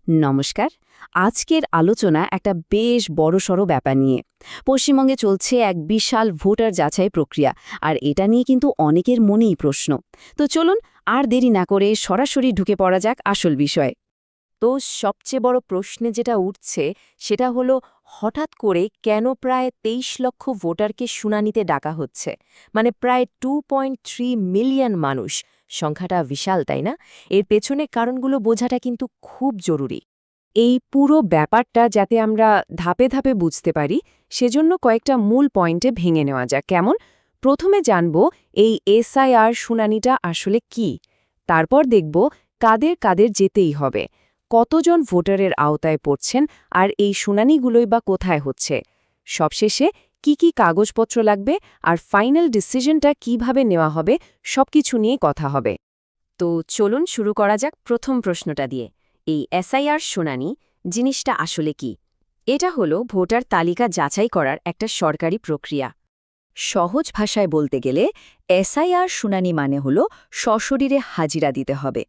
নমস্কার। আজকের আলোচনা একটা বেশ বড়সড় ব্যাপার নিয়ে। পশ্চিমবঙ্গে চলছে এক বিশাল ভোটার যাচাই প্রক্রিয়া, আর এটা নিয়ে কিন্তু অনেকের মনেই প্রশ্ন। তো চলুন আর দেরি না করে সরাসরি ঢুকে পড়া যাক আসল বিষয়। তো সবচেয়ে বড় প্রশ্নে যেটা উঠছে সেটা হলো, হঠাৎ করে কেন প্রায় ২৩ লক্ষ ভোটারকে শুনানিতে ডাকা হচ্ছে? মানে প্রায় 2.3 মিলিয়ন মানুষ। সংখ্যাটা বিশাল, তাই না? এর পেছনে কারণগুলো বোঝাটা কিন্তু খুব জরুরি। এই পুরো ব্যাপারটা যাতে আমরা ধাপে ধাপে বুঝতে পারি, সেজন্য কয়েকটা মূল পয়েন্টে ভেঙে নেওয়া যাক। কেমন? প্রথমে জানব এই এসআইআর শুনানিটা আসলে কি। তারপর দেখব কাদের কাদের যেতেই হবে, কতজন ভোটারের আওতায় পড়ছেন, আর এই শুনানিগুলোই বা কোথায় হচ্ছে। সবশেষে কি কি কাগজপত্র লাগবে আর ফাইনাল ডিসিশনটা কিভাবে নেওয়া হবে, সবকিছু নিয়ে কথা হবে। তো চলুন শুরু করা যাক প্রথম প্রশ্নটা দিয়ে। এই এসআইআর শুনানি জিনিসটা আসলে কি? এটা হলো ভোটার তালিকা যাচাই করার একটা সরকারি প্রক্রিয়া। সহজ ভাষায় বলতে গেলে এসআইআর শুনানি মানে হলো সশরীরে হাজিরা দিতে হবে।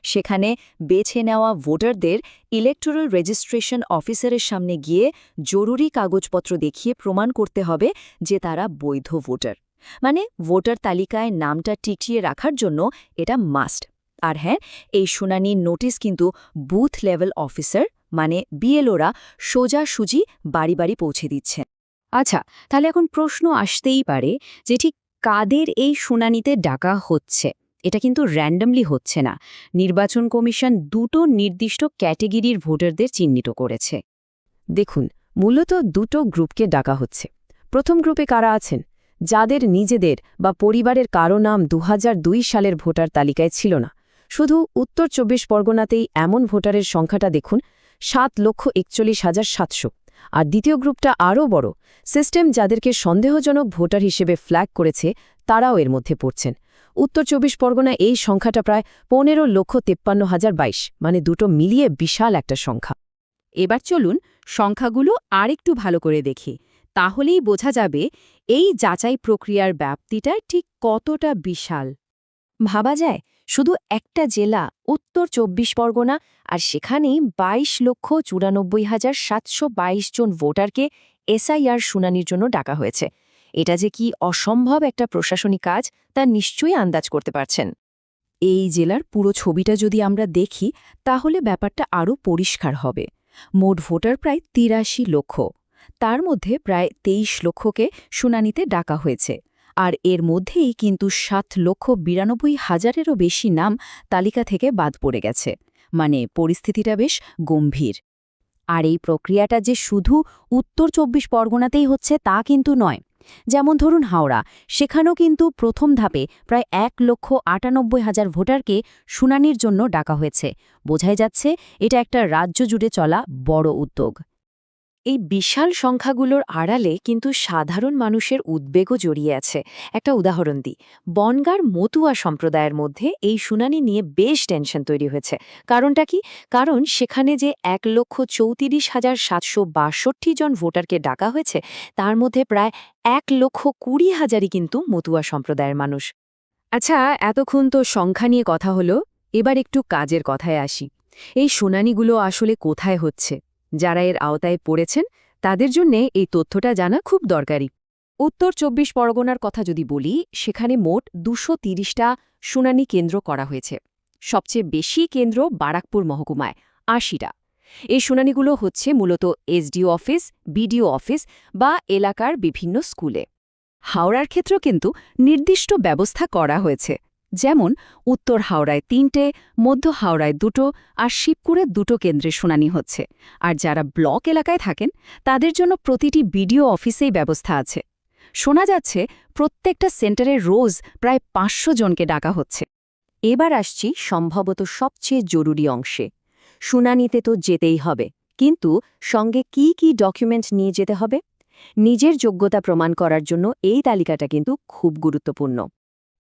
সেখানে বেছে নেওয়া ভোটারদের ইলেকটোরাল রেজিস্ট্রেশন অফিসারের সামনে গিয়ে জরুরি কাগজপত্র দেখিয়ে প্রমাণ করতে হবে যে তারা বৈধ ভোটার। মানে ভোটার তালিকায় নামটা টিকিয়ে রাখার জন্য এটা মাস্ট। আর হ্যাঁ, এই শুনানির নোটিশ কিন্তু বুথ লেভেল অফিসার মানে বিএলওরা সোজাসুজি বাড়ি বাড়ি পৌঁছে দিচ্ছে। আচ্ছা, তাহলে এখন প্রশ্ন আসতেই পারে যে ঠিক কাদের এই শুনানিতে ডাকা হচ্ছে? এটা কিন্তু র্যান্ডমলি হচ্ছে না। নির্বাচন কমিশন দুটো নির্দিষ্ট ক্যাটেগরির ভোটারদের চিহ্নিত করেছে। দেখুন, মূলত দুটো গ্রুপকে ডাকা হচ্ছে। প্রথম গ্রুপে কারা আছেন? যাদের নিজেদের বা পরিবারের কারো নাম ২০০২ সালের ভোটার তালিকায় ছিল না। শুধু উত্তর ২৪ পরগনাতেই এমন ভোটারের সংখ্যাটা দেখুন, ৭,৪১,৭০০। আর দ্বিতীয় গ্রুপটা আরও বড়। সিস্টেম যাদেরকে সন্দেহজনক ভোটার হিসেবে ফ্ল্যাগ করেছে, তারাও এর মধ্যে পড়ছেন। উত্তর ২৪ পরগনা এই সংখ্যাটা প্রায় ১৫,৫৩,০২২, মানে দুটো মিলিয়ে বিশাল একটা সংখ্যা। এবার চলুন সংখ্যাগুলো আরেকটু ভালো করে দেখি। তাহলেই বোঝা যাবে এই যাচাই প্রক্রিয়ার ব্যাপ্তিটা ঠিক কতটা বিশাল। ভাবা যায়, শুধু একটা জেলা উত্তর ২৪ পরগনা, আর সেখানেই ২২,৯৪,৭২২ জন ভোটারকে এসআইআর শুনানির জন্য ডাকা হয়েছে। এটা যে কি অসম্ভব একটা প্রশাসনিক কাজ, তা নিশ্চয়ই আন্দাজ করতে পারছেন। এই জেলার পুরো ছবিটা যদি আমরা দেখি, তাহলে ব্যাপারটা আরও পরিষ্কার হবে। মোট ভোটার প্রায় ৮৩ লক্ষ। তার মধ্যে প্রায় ২৩ লক্ষকে শুনানিতে ডাকা হয়েছে। আর এর মধ্যেই কিন্তু ৭,৯২,০০০-এরও বেশি নাম তালিকা থেকে বাদ পড়ে গেছে। মানে পরিস্থিতিটা বেশ গম্ভীর। আর এই প্রক্রিয়াটা যে শুধু উত্তর ২৪ পরগনাতেই হচ্ছে তা কিন্তু নয়। যেমন ধরুন হাওড়া, সেখানেও কিন্তু প্রথম ধাপে প্রায় ১,৯৮,০০০ ভোটারকে শুনানির জন্য ডাকা হয়েছে। বোঝাই যাচ্ছে এটা একটা রাজ্য জুড়ে চলা বড় উদ্যোগ। এই বিশাল সংখ্যাগুলোর আড়ালে কিন্তু সাধারণ মানুষের উদ্বেগও জড়িয়ে আছে। একটা উদাহরণ দিই, বনগাঁর মতুয়া সম্প্রদায়ের মধ্যে এই শুনানি নিয়ে বেশ টেনশন তৈরি হয়েছে। কারণটা কি? কারণ সেখানে যে ১,৩৪,৭৬২ জন ভোটারকে ডাকা হয়েছে, তার মধ্যে প্রায় ১,২০,০০০-ই কিন্তু মতুয়া সম্প্রদায়ের মানুষ। আচ্ছা, এতক্ষণ তো সংখ্যা নিয়ে কথা হলো, এবার একটু কাজের কথায় আসি। এই শুনানিগুলো আসলে কোথায় হচ্ছে? যারা এর আওতায় পড়েছেন তাদের জন্যে এই তথ্যটা জানা খুব দরকারি। উত্তর ২৪ পরগনার কথা যদি বলি, সেখানে মোট ২৩০টা শুনানি কেন্দ্র করা হয়েছে। সবচেয়ে বেশি কেন্দ্র বারাকপুর মহকুমায়, ৮০টা। এই শুনানিগুলো হচ্ছে মূলত এসডিও অফিস, বিডিও অফিস বা এলাকার বিভিন্ন স্কুলে। হাওড়ার ক্ষেত্রেও কিন্তু নির্দিষ্ট ব্যবস্থা করা হয়েছে। যেমন উত্তর হাওড়ায় ৩টে, মধ্য হাওড়ায় ২টো, আর শিবপুরে ২টো কেন্দ্রে শুনানি হচ্ছে। আর যারা ব্লক এলাকায় থাকেন, তাদের জন্য প্রতিটি বিডিও অফিসেই ব্যবস্থা আছে। শোনা যাচ্ছে প্রত্যেকটা সেন্টারে রোজ প্রায় ৫০০ জনকে ডাকা হচ্ছে। এবার আসছি সম্ভবত সবচেয়ে জরুরি অংশে। শুনানিতে তো যেতেই হবে, কিন্তু সঙ্গে কি কি ডকুমেন্ট নিয়ে যেতে হবে? নিজের যোগ্যতা প্রমাণ করার জন্য এই তালিকাটা কিন্তু খুব গুরুত্বপূর্ণ।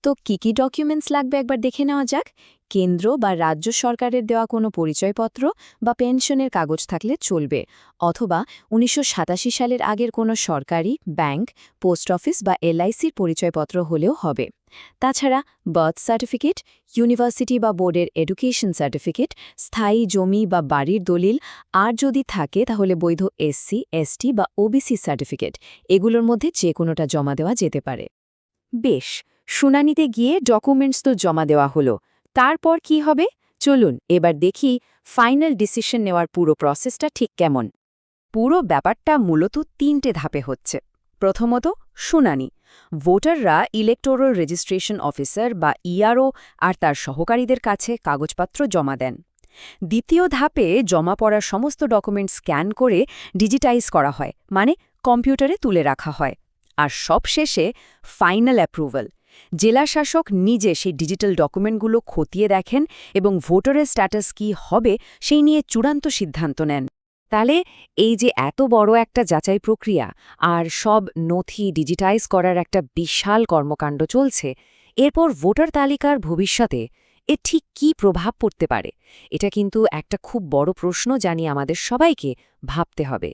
তো কি কি ডকুমেন্টস লাগবে একবার দেখে নেওয়া যাক। কেন্দ্র বা রাজ্য সরকারের দেওয়া কোনো পরিচয়পত্র বা পেনশনের কাগজ থাকলে চলবে, অথবা ১৯৮৭ সালের আগের কোনো সরকারি, ব্যাংক, পোস্ট অফিস বা এলআইসির পরিচয়পত্র হলেও হবে। তাছাড়া বার্থ সার্টিফিকেট, ইউনিভার্সিটি বা বোর্ডের এডুকেশন সার্টিফিকেট, স্থায়ী জমি বা বাড়ির দলিল, আর যদি থাকে তাহলে বৈধ এসসি, এসটি বা ওবিসি সার্টিফিকেট, এগুলোর মধ্যে যে কোনোটা জমা দেওয়া যেতে পারে। বেশ, শুনানিতে গিয়ে ডকুমেন্টস তো জমা দেওয়া হলো, তারপর কি হবে? চলুন এবার দেখি ফাইনাল ডিসিশন নেওয়ার পুরো প্রসেসটা ঠিক কেমন। পুরো ব্যাপারটা মূলত ৩টে ধাপে হচ্ছে। প্রথমত, শুনানি। ভোটাররা ইলেকটোরাল রেজিস্ট্রেশন অফিসার বা ইআরও আর তার সহকারীদের কাছে কাগজপত্র জমা দেন। দ্বিতীয় ধাপে জমা পড়ার সমস্ত ডকুমেন্ট স্ক্যান করে ডিজিটাইজ করা হয়, মানে কম্পিউটারে তুলে রাখা হয়। আর সবশেষে ফাইনাল অ্যাপ্রুভাল। জেলাশাসক নিজে সেই ডিজিটাল ডকুমেন্টগুলো খতিয়ে দেখেন এবং ভোটারের স্ট্যাটাস কী হবে সেই নিয়ে চূড়ান্ত সিদ্ধান্ত নেন। তাহলে এই যে এত বড় একটা যাচাই প্রক্রিয়া আর সব নথি ডিজিটাইজ করার একটা বিশাল কর্মকাণ্ড চলছে, এরপর ভোটার তালিকার ভবিষ্যতে এর ঠিক কী প্রভাব পড়তে পারে, এটা কিন্তু একটা খুব বড় প্রশ্ন, জানি আমাদের সবাইকে ভাবতে হবে।